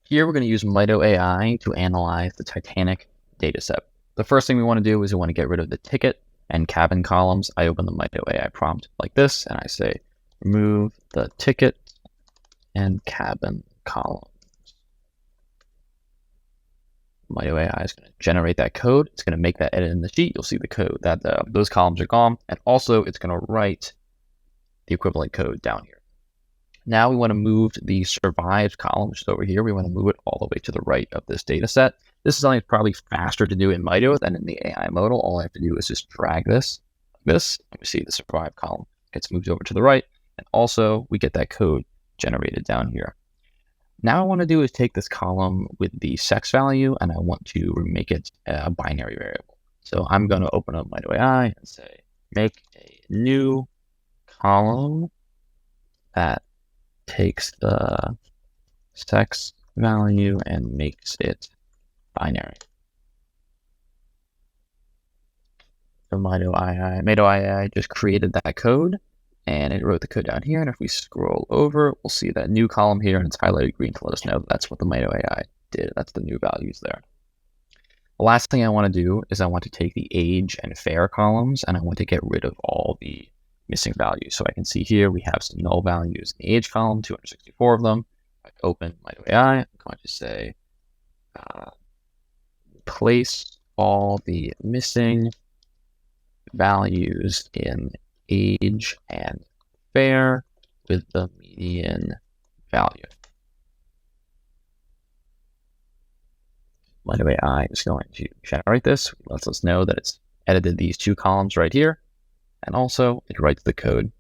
Here we're going to use Mito AI to analyze the Titanic dataset. The first thing we want to do is we want to get rid of the ticket and cabin columns. I open the Mito AI prompt like this, and I say, remove the ticket and cabin column. Mito AI is going to generate that code. It's going to make that edit in the sheet. You'll see the code that those columns are gone. And also it's going to write the equivalent code down here. Now we want to move the survived column, which is over here. We want to move it all the way to the right of this data set. This is something that's probably faster to do in Mito than in the AI model. All I have to do is just drag this, and we see the survived column gets moved over to the right. And also we get that code generated down here. Now I want to do is take this column with the sex value and I want to make it a binary variable. So I'm going to open up Mito AI and say, make a new column that takes the sex value and makes it binary. So Mito AI just created that code and it wrote the code down here. And if we scroll over, we'll see that new column here and it's highlighted green to let us know that that's what the Mito AI did. That's the new values there. The last thing I want to do is I want to take the age and fair columns and I want to get rid of all the missing values. So I can see here we have some null values in the age column, 264 of them. If I open Mito AI, I'm going to say replace all the missing values in age and fair with the median value. Mito AI is going to generate this. It lets us know that it's edited these two columns right here. And also it writes the code